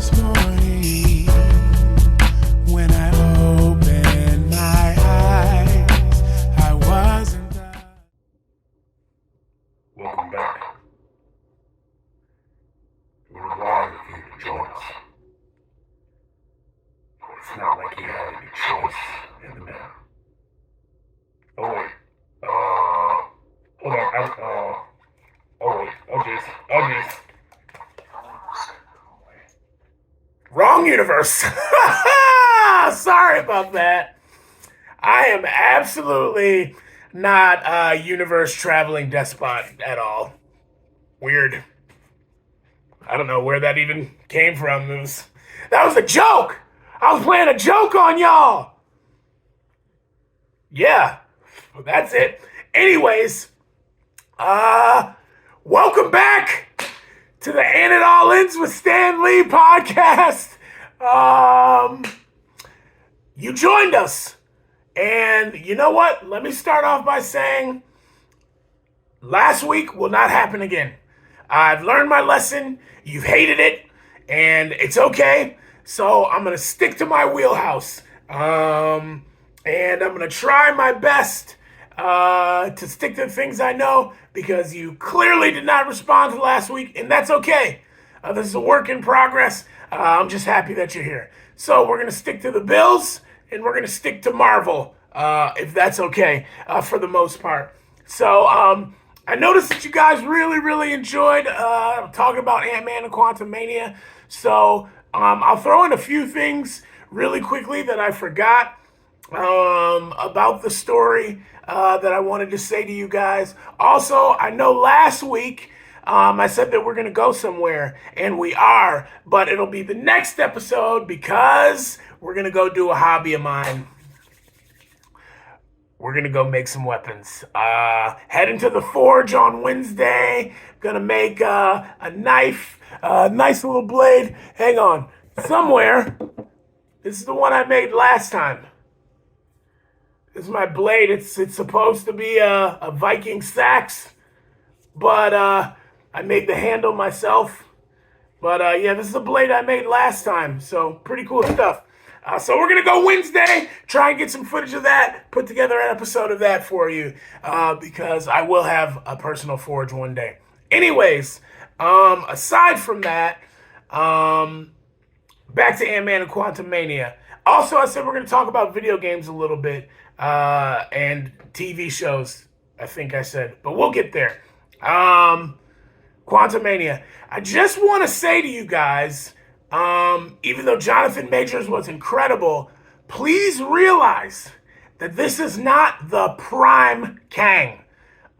this morning when I opened my eyes, I wasn't up. Welcome back. We were glad of you to join us. But it's not like you had any choice in the matter. Oh wait. Hold on. Oh wait. Oh jeez. Wrong universe. Sorry about that. I am absolutely not a universe traveling despot at all. Weird. I don't know where that even came from. That was a joke. I was playing a joke on y'all. Yeah, that's it. Anyways, welcome back to the And It All Ends with Stan Lee podcast. You joined us. And you know what? Let me start off by saying last week will not happen again. I've learned my lesson. You've hated it. And it's okay. So I'm going to stick to my wheelhouse. And I'm going to try my best to stick to the things I know because you clearly did not respond to last week. And that's okay. This is a work in progress. I'm just happy that you're here. So we're going to stick to the Bills. And we're going to stick to Marvel, if that's okay, for the most part. So I noticed that you guys really, really enjoyed talking about Ant-Man and Quantumania. So I'll throw in a few things really quickly that I forgot about the story that I wanted to say to you guys. Also, I know last week I said that we're going to go somewhere, and we are, but it'll be the next episode because we're going to go do a hobby of mine. We're going to go make some weapons. Heading to the forge on Wednesday. Going to make a knife, a nice little blade. Hang on. Somewhere. This is the one I made last time. This is my blade. It's supposed to be a Viking sax, but I made the handle myself. But yeah, this is a blade I made last time. So pretty cool stuff. So we're going to go Wednesday, try and get some footage of that, put together an episode of that for you, because I will have a personal forge one day. Anyways, aside from that, back to Ant-Man and Quantumania. Also, I said we're going to talk about video games a little bit, and TV shows, I think I said, but we'll get there. Quantumania. I just want to say to you guys, even though Jonathan Majors was incredible, please realize that this is not the prime Kang.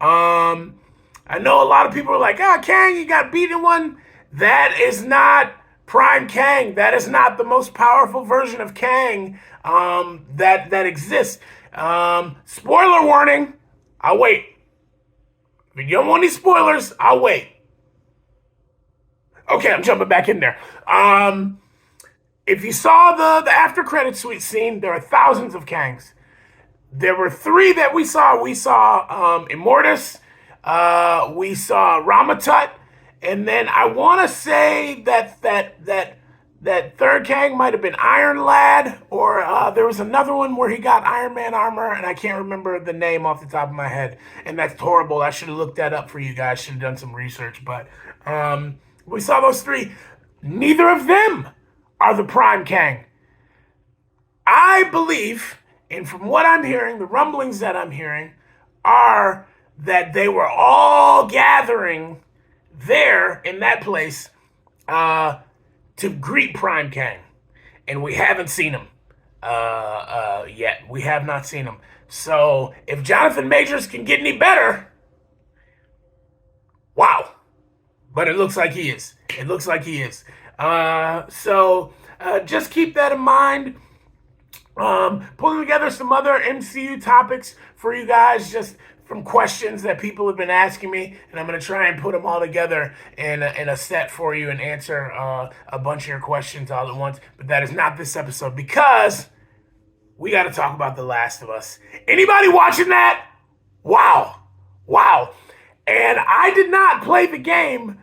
I know a lot of people are like, Kang, you got beaten one. That is not prime Kang. That is not the most powerful version of Kang that exists. Spoiler warning. I'll wait. If you don't want any spoilers, I'll wait. Okay, I'm jumping back in there. If you saw the after credit suite scene, there are thousands of Kangs. There were three that we saw. We saw Immortus, we saw Ramatut, and then I want to say that third Kang might have been Iron Lad, or there was another one where he got Iron Man armor, and I can't remember the name off the top of my head, and that's horrible. I should have looked that up for you guys. Should have done some research, but we saw those three. Neither of them are the prime Kang. I believe, and from what I'm hearing, the rumblings that I'm hearing are that they were all gathering there in that place to greet Prime Kang. And we haven't seen him yet. We have not seen him. So if Jonathan Majors can get any better, wow. But it looks like he is. It looks like he is. So just keep that in mind. Pulling together some other MCU topics for you guys, just from questions that people have been asking me, and I'm going to try and put them all together in a set for you and answer a bunch of your questions all at once. But that is not this episode because we got to talk about The Last of Us. Anybody watching that? Wow. And I did not play the game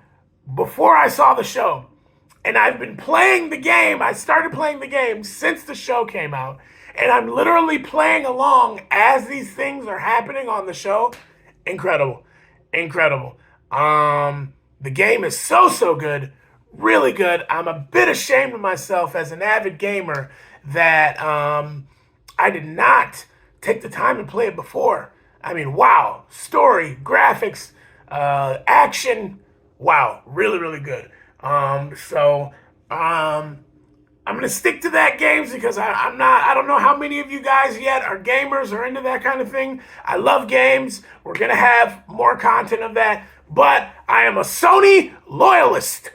before I saw the show. And I've been playing the game. I started playing the game since the show came out. And I'm literally playing along as these things are happening on the show. Incredible. Incredible. The game is so good. Really good. I'm a bit ashamed of myself as an avid gamer that I did not take the time to play it before. I mean, wow. Story, graphics, action. Wow. Really good. I'm gonna stick to that games because I don't know how many of you guys yet are gamers or into that kind of thing. I love games. We're gonna have more content of that, but I am a Sony loyalist.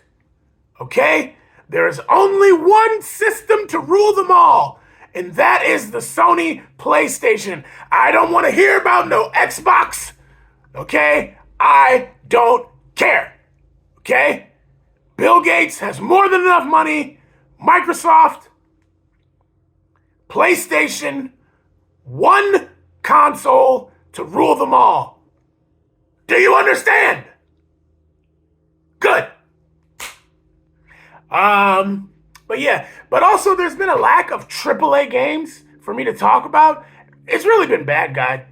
Okay? There is only one system to rule them all, and that is the Sony PlayStation. I don't want to hear about no Xbox. Okay? I don't care. Okay? Bill Gates has more than enough money. Microsoft, PlayStation, one console to rule them all. Do you understand? Good. But also there's been a lack of AAA games for me to talk about. It's really been bad, guy.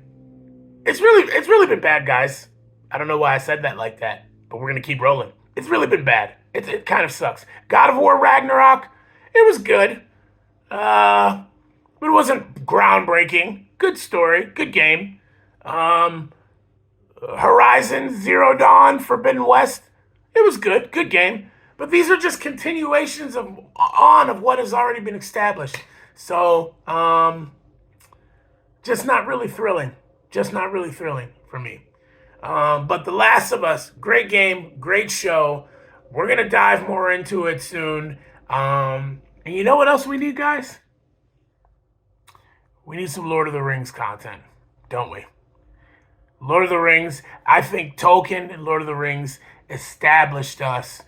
It's really been bad, guys. I don't know why I said that like that, but we're gonna keep rolling. It's really been bad. It kind of sucks. God of War Ragnarok, it was good. But it wasn't groundbreaking. Good story, good game. Horizon Zero Dawn Forbidden West, it was good game. But these are just continuations of what has already been established. So, just not really thrilling. Just not really thrilling for me. But The Last of Us, great game, great show. We're going to dive more into it soon. And you know what else we need, guys? We need some Lord of the Rings content, don't we? Lord of the Rings, I think Tolkien and Lord of the Rings established us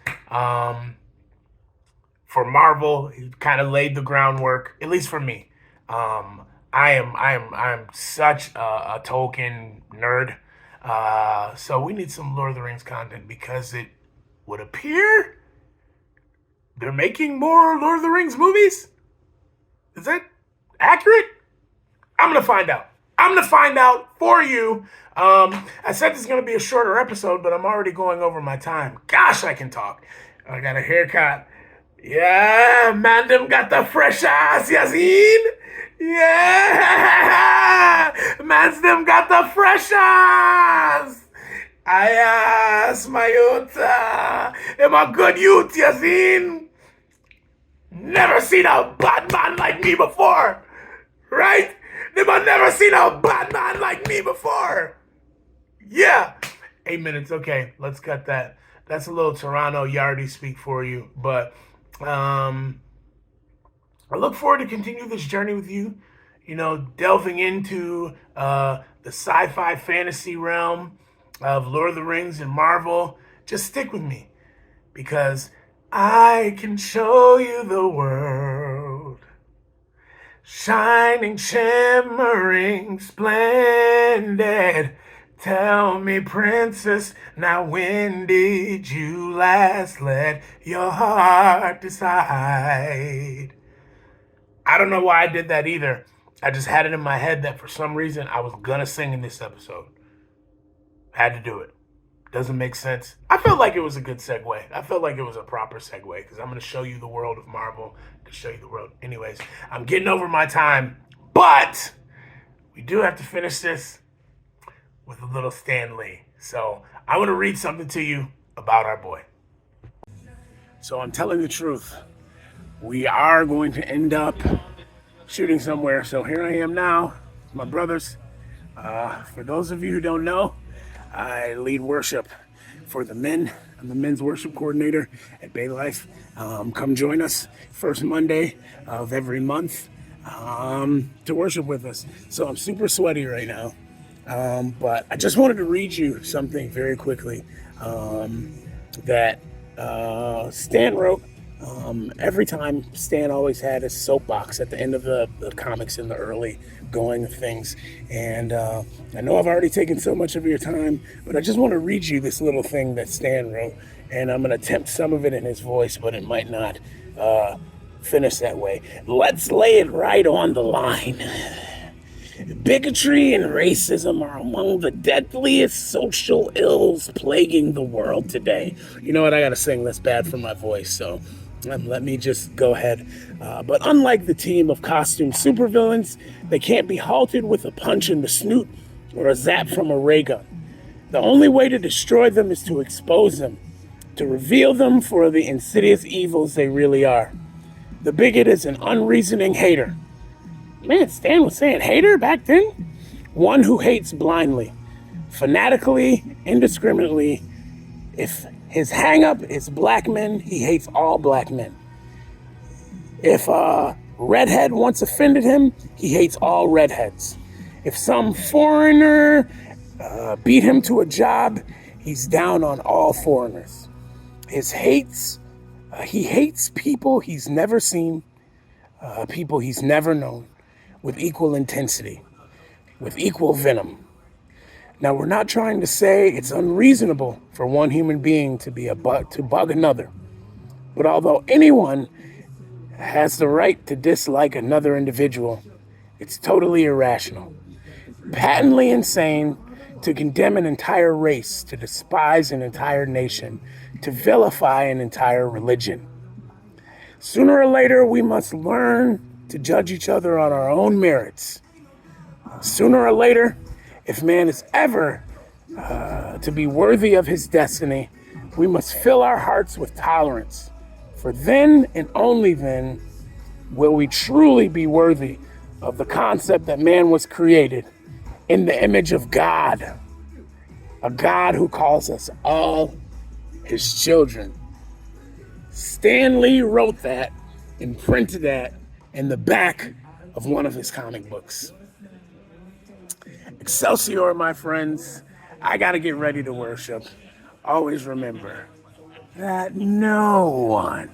for Marvel. He kind of laid the groundwork, at least for me. I'm such a Tolkien nerd. So we need some Lord of the Rings content because it would appear they're making more Lord of the Rings movies. Is that accurate? I'm going to find out. I'm going to find out for you. I said this is going to be a shorter episode, but I'm already going over my time. Gosh, I can talk. I got a haircut. Yeah, man, them got the fresh ass, you seen? Yeah, man's them got the fresh ass. Ayas, my youth. Am a good youth, you seen? Never seen a bad man like me before. Right? Them have never seen a bad man like me before. Yeah. 8 minutes. Okay, let's cut that. That's a little Toronto Yardie speak for you. But I look forward to continue this journey with you. You know, delving into the sci-fi fantasy realm of Lord of the Rings and Marvel. Just stick with me because I can show you the world. Shining, shimmering, splendid. Tell me, princess, now when did you last let your heart decide? I don't know why I did that either. I just had it in my head that for some reason I was gonna sing in this episode. Had to do it. Doesn't make sense. I felt like it was a good segue. I felt like it was a proper segue because I'm going to show you the world of Marvel. To show you the world. Anyways, I'm getting over my time, but we do have to finish this with a little Stan Lee. So I want to read something to you about our boy. So I'm telling the truth. We are going to end up shooting somewhere. So here I am now, my brothers. For those of you who don't know, I lead worship for the men. I'm the men's worship coordinator at Bay Life. Come join us first Monday of every month to worship with us. So I'm super sweaty right now. But I just wanted to read you something very quickly that Stan wrote. Every time Stan always had his soapbox at the end of the comics in the early going of things. And I know I've already taken so much of your time, but I just want to read you this little thing that Stan wrote. and I'm going to attempt some of it in his voice, but it might not finish that way. Let's lay it right on the line. Bigotry and racism are among the deadliest social ills plaguing the world today. You know what? I got to sing this bad for my voice, so let me just go ahead. But unlike the team of costume supervillains, they can't be halted with a punch in the snoot or a zap from a ray gun. The only way to destroy them is to expose them, to reveal them for the insidious evils they really are. The bigot is an unreasoning hater. Man, Stan was saying hater back then? One who hates blindly, fanatically, indiscriminately. If his hang-up is black men, he hates all black men. If a redhead once offended him, he hates all redheads. If some foreigner beat him to a job, he's down on all foreigners. He hates people he's never seen, people he's never known, with equal intensity, with equal venom. Now, we're not trying to say it's unreasonable for one human being to bug another. But although anyone has the right to dislike another individual, it's totally irrational, patently insane to condemn an entire race, to despise an entire nation, to vilify an entire religion. Sooner or later, we must learn to judge each other on our own merits. Sooner or later, if man is ever to be worthy of his destiny, we must fill our hearts with tolerance. For then and only then will we truly be worthy of the concept that man was created in the image of God, a God who calls us all his children. Stan Lee wrote that and printed that in the back of one of his comic books. Excelsior, my friends. I got to get ready to worship. Always remember that no one